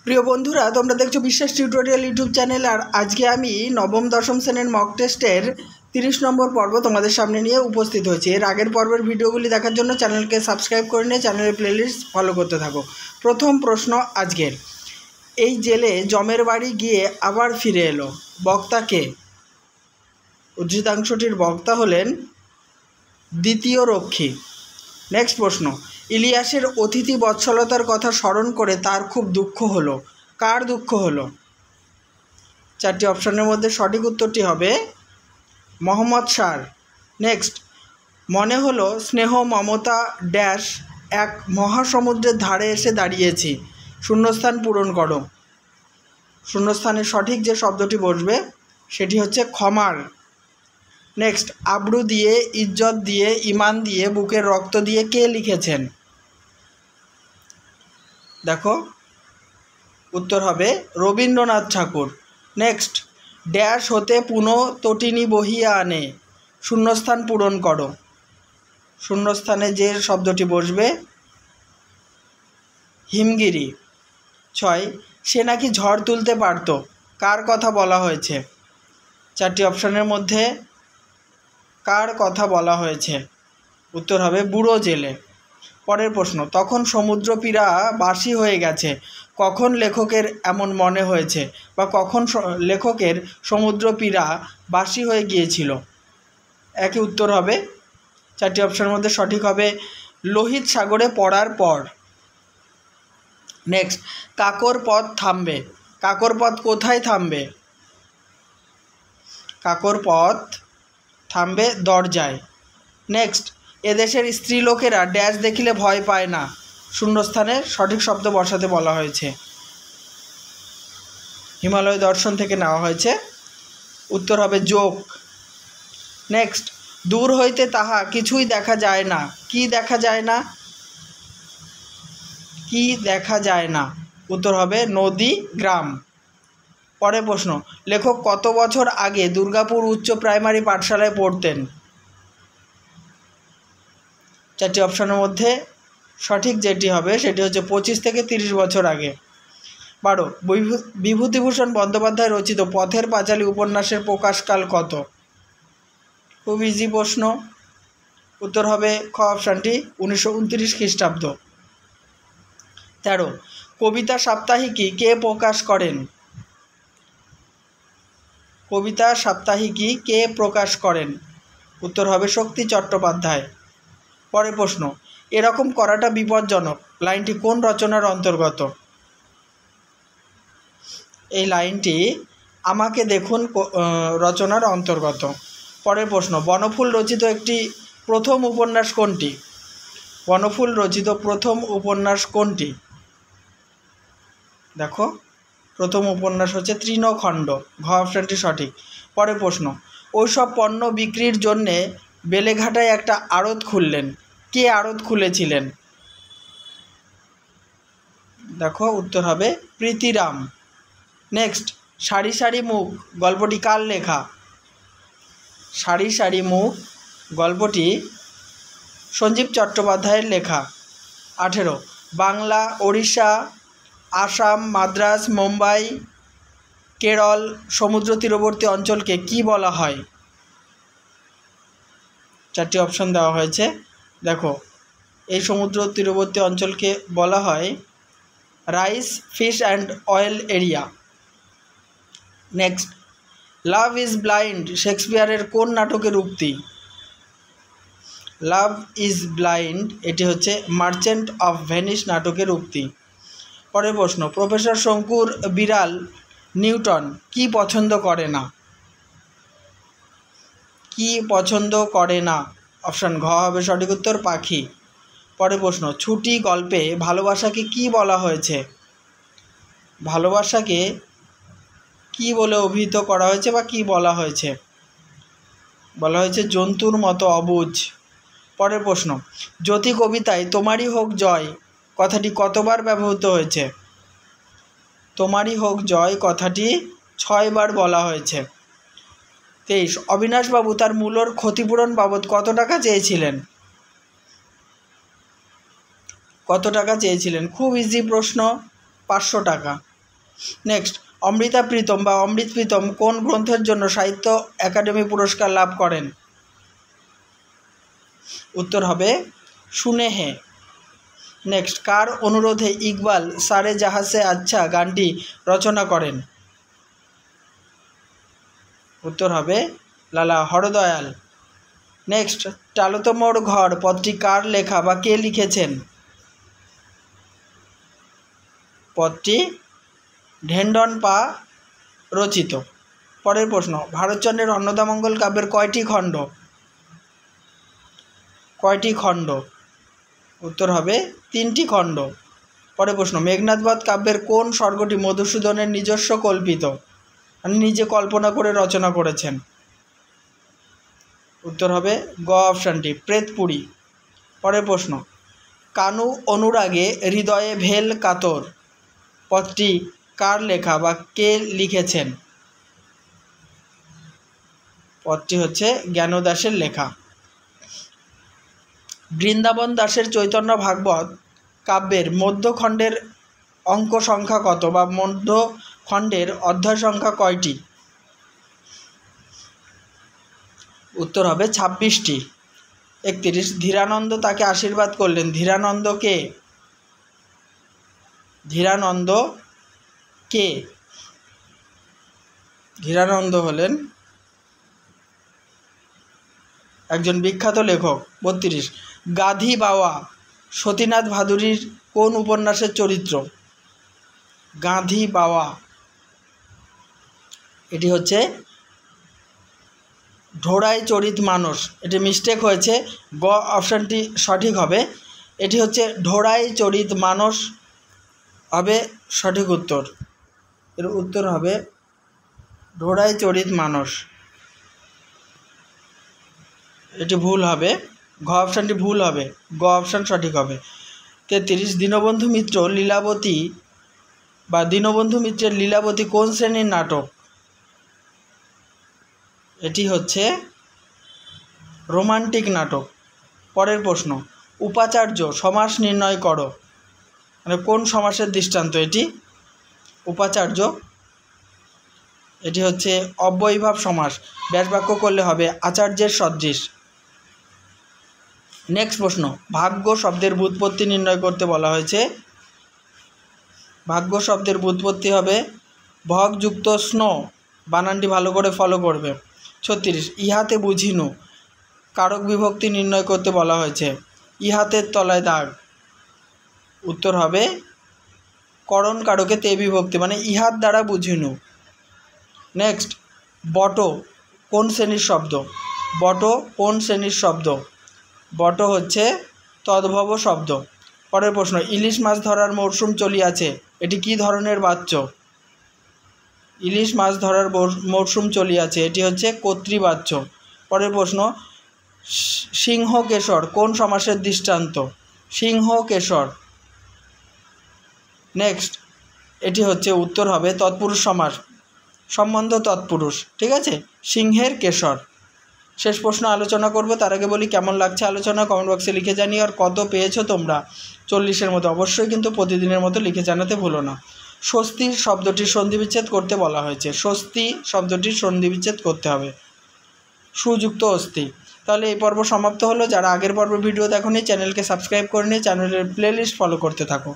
প্রিয় বন্ধুরা, তোমরা দেখছো বিশ্বাস টিউটোরিয়াল ইউটিউব চ্যানেল। আর আজকে আমি নবম দশম শ্রেণীর মক টেস্টের 30 নম্বর পর্ব তোমাদের সামনে নিয়ে উপস্থিত হয়েছি। এর আগের পর্বের ভিডিওগুলি দেখার জন্য চ্যানেলকে সাবস্ক্রাইব করে নিয়ে চ্যানেলের প্লেলিস্ট ফলো করতে থাকো। প্রথম প্রশ্ন আজকের, এই জেলে জমের বাড়ি গিয়ে আবার ফিরে এলো, বক্তা কে? উদ্ধৃতাংশটির বক্তা হলেন দ্বিতীয় রক্ষী। নেক্সট প্রশ্ন, ইলিয়াসের অতিথি বৎসলতার কথা স্মরণ করে তার খুব দুঃখ হলো, কার দুঃখ হলো? চারটি অপশনের মধ্যে সঠিক উত্তরটি হবে মোহাম্মদ শাহর। নেক্সট, মনে হলো স্নেহ মমতা ড্যাশ এক মহাসমুদ্রের ধারে এসে দাঁড়িয়েছি, শূন্যস্থান পূরণ করো। শূন্যস্থানের সঠিক যে শব্দটি বসবে সেটি হচ্ছে ক্ষমার। নেক্সট, আব্রু দিয়ে, ইজ্জত দিয়ে, ইমান দিয়ে, বুকের রক্ত দিয়ে কে লিখেছেন? দেখো, উত্তর হবে রবীন্দ্রনাথ ঠাকুর। নেক্সট, ড্যাশ হতে পুনঃ তটিনী বহিয়া আনে, শূন্যস্থান পূরণ করো। শূন্যস্থানে যে শব্দটি বসবে হিমগিরি। 6, সে নাকি ঝড় তুলতে পারত, কার কথা বলা হয়েছে? চারটি অপশনের মধ্যে কার কথা বলা হয়েছে? উত্তর হবে বুড়ো জেলে। পরের প্রশ্ন, তখন সমুদ্র পীড়া বাসি হয়ে গেছে, কখন লেখকের এমন মনে হয়েছে, বা কখন লেখকের সমুদ্র পীড়া বাসি হয়ে গিয়েছিল? একই উত্তর হবে। চারটি অপশনের মধ্যে সঠিক হবে লোহিত সাগরে পড়ার পর। নেক্সট, কাকর পথ থামবে, কাকর পথ কোথায় থামবে? কাকর পথ থামবে দরজায়। নেক্সট, এদেশের স্ত্রীলোকেরা ড্যাশ দেখিলে ভয় পায় না, শূন্যস্থানে সঠিক শব্দ বসাতে বলা হয়েছে। হিমালয় দর্শন থেকে নেওয়া হয়েছে, উত্তর হবে যোগ। নেক্সট, দূর হইতে তাহা কিছুই দেখা যায় না, কি দেখা যায় না? কি দেখা যায় না? উত্তর হবে নদী, গ্রাম। পরের প্রশ্ন, লেখক কত বছর আগে দুর্গাপুর উচ্চ প্রাইমারি পাঠশালায় পড়তেন? চারটি অপশনের মধ্যে সঠিক যেটি হবে সেটি হচ্ছে 25 থেকে 30 বছর আগে। 12, বিভূতিভূষণ বন্দ্যোপাধ্যায় রচিত পথের পাঁচালী উপন্যাসের প্রকাশকাল কত? খুব ইজি প্রশ্ন, উত্তর হবে খ অপশানটি 1929 খ্রিস্টাব্দ। 13, কবিতা সাপ্তাহিকী কে প্রকাশ করেন? কবিতা সাপ্তাহিকী কে প্রকাশ করেন? উত্তর হবে শক্তি চট্টোপাধ্যায়। পরের প্রশ্ন, এরকম করাটা বিপজ্জনক লাইনটি কোন রচনার অন্তর্গত? এই লাইনটি আমাকে দেখুন রচনার অন্তর্গত। পরের প্রশ্ন, বনফুল রচিত একটি প্রথম উপন্যাস কোনটি? বনফুল রচিত প্রথম উপন্যাস কোনটি? দেখো, প্রথম উপন্যাস হচ্ছে তৃণখণ্ড, ঘ অপশানটি সঠিক। পরের প্রশ্ন, ওইসব পণ্য বিক্রির জন্যে বেলেঘাটায় একটা আড়ত খুললেন, কে আড়ত খুলেছিলেন? দেখো, উত্তর হবে প্রীতিরাম। নেক্সট, সারি সারি মুখ গল্পটি কার লেখা? সারি সারি মুখ গল্পটি সঞ্জীব চট্টোপাধ্যায়ের লেখা। 18, বাংলা, ওড়িশা, আসাম, মাদ্রাজ, মুম্বাই, কেরল সমুদ্র তীরবর্তী অঞ্চলকে কি বলা হয়? চারটি অপশন দেওয়া হয়েছে। দেখো, এই সমুদ্র তীরবর্তী অঞ্চলকে বলা হয় rice, fish and oil area. Next, love is blind শেক্সপিয়ারের কোন নাটকের উক্তি? লাভ ইজ ব্লাইন্ড এটি হচ্ছে মার্চেন্ট অফ ভেনিস নাটকের উক্তি। পরের প্রশ্ন, প্রফেসর শঙ্কুর বিড়াল নিউটন কি পছন্দ করে না? কি পছন্দ করে না? অপশান ঘ হবে সঠিক উত্তর, পাখি। পরের প্রশ্ন, ছুটি গল্পে ভালোবাসাকে কি বলা হয়েছে? ভালোবাসাকে কি বলে অভিহিত করা হয়েছে বা কি বলা হয়েছে? বলা হয়েছে জন্তুর মতো অবুঝ। পরের প্রশ্ন, জ্যোতি কবিতায় তোমারই হোক জয় কথাটি কতবার ব্যবহৃত হয়েছে? তোমারই হোক জয় কথাটি 6 বার বলা হয়েছে। 23, অবিনাশবাবু তার মূলর ক্ষতিপূরণ বাবদ কত টাকা চেয়েছিলেন? কত টাকা চেয়েছিলেন? খুব ইজি প্রশ্ন, 500 টাকা। নেক্সট, অমৃতা প্রীতম বা অমৃত প্রীতম কোন গ্রন্থের জন্য সাহিত্য একাডেমি পুরস্কার লাভ করেন? উত্তর হবে সুনেহে। নেক্সট, কার অনুরোধে ইকবাল সারে জাহাঁ সে আচ্ছা গানটি রচনা করেন? উত্তর হবে লালা হরদয়াল। নেক্সট, টালো তো মোর ঘর পদটি কার লেখা বা কে লিখেছেন? পদটি ঢেন্ডন পা রচিত। পরের প্রশ্ন, ভারতচন্দ্রের অন্নদামঙ্গল কাব্যের কয়টি খণ্ড? কয়টি খণ্ড? উত্তর হবে 3টি খণ্ড। পরের প্রশ্ন, মেঘনাদবধ কাব্যের কোন স্বর্গটি মধুসূদনের নিজস্ব কল্পিত, মানে নিজে কল্পনা করে রচনা করেছেন? উত্তর হবে গ অপশানটি, প্রেতপুরী। পরের প্রশ্ন, কানু অনুরাগে হৃদয়ে ভেল কাতর পদটি কার লেখা বা কে লিখেছেন? পদটি হচ্ছে জ্ঞানদাসের লেখা। বৃন্দাবন দাসের চৈতন্য ভাগবত কাব্যের মধ্যখণ্ডের অঙ্ক সংখ্যা কত বা মধ্যখণ্ডের অধ্যায় সংখ্যা কয়টি? উত্তর হবে 26টি। 31, ধীরানন্দ তাকে আশীর্বাদ করলেন, ধীরানন্দ কে? ধীরানন্দ কে? ধীরানন্দ হলেন একজন বিখ্যাত লেখক। 32, গাধী বাওয়া সতীনাথ ভাদুরীর কোন উপন্যাসের চরিত্র? গাধী বাওয়া, এটি হচ্ছে ঢোড়াই চরিত মানস। এটি মিস্টেক হয়েছে, গ অপশানটি সঠিক হবে। এটি হচ্ছে ঢোড়াই চরিত মানস হবে সঠিক উত্তর। এর উত্তর হবে ঢোড়াই চরিত মানস। এটি ভুল হবে, ঘ অপশানটি ভুল হবে, গ অপশান সঠিক হবে। 33, দীনবন্ধু মিত্র লীলাবতী বা দীনবন্ধু মিত্রের লীলাবতী কোন শ্রেণীর নাটক? এটি হচ্ছে রোমান্টিক নাটক। পরের প্রশ্ন, উপাচার্য সমাস নির্ণয় করো, মানে কোন সমাসের দৃষ্টান্ত এটি? উপাচার্য, এটি হচ্ছে অব্যয়ীভাব সমাস। ব্যাসবাক্য করলে হবে আচার্যের সদৃশ। নেক্সট প্রশ্ন, ভাগ্য শব্দের ব্যুৎপত্তি নির্ণয় করতে বলা হয়েছে। ভাগ্য শব্দের ব্যুৎপত্তি হবে ভগযুক্ত স্নো, বানানটি ভালো করে ফলো করবে। 36, ইহাতে বুঝিনু কারক বিভক্তি নির্ণয় করতে বলা হয়েছে। ইহাতের তলায় দাগ, উত্তর হবে করণ কারকে তে বিভক্তি, মানে ইহাত দ্বারা বুঝিনু। নেক্সট, বট কোন শ্রেণীর শব্দ? বট কোন শ্রেণীর শব্দ? বট হচ্ছে তদ্ভব শব্দ। পরের প্রশ্ন, ইলিশ মাছ ধরার মরশুম চলিয়াছে, এটি কি ধরনের বাচ্য? ইলিশ মাছ ধরার মরশুম চলিয়াছে, এটি হচ্ছে কর্তৃবাচ্য। পরের প্রশ্ন, সিংহ কেশর কোন সমাসের দৃষ্টান্ত? সিংহ কেশর। নেক্সট, এটি হচ্ছে উত্তর হবে তৎপুরুষ সমাস, সম্বন্ধ তৎপুরুষ, ঠিক আছে, সিংহের কেশর। শেষ প্রশ্ন আলোচনা করব, তার আগে বলি কেমন লাগছে আলোচনা কমেন্ট বক্সে লিখে জানিও। আর কত পেয়েছো তোমরা 40-এর মতো অবশ্যই কিন্তু প্রতিদিনের মতো লিখে জানাতে ভুলো না। স্বস্তি শব্দটির সন্ধিবিচ্ছেদ করতে বলা হয়েছে। স্বস্তি শব্দটির সন্ধিবিচ্ছেদ করতে হবে সুযুক্ত অস্তি। তাহলে এই পর্ব সমাপ্ত হলো। যারা আগের পর্ব ভিডিও দেখোনি চ্যানেলকে সাবস্ক্রাইব করে নিয়ে চ্যানেলের প্লেলিস্ট ফলো করতে থাকো।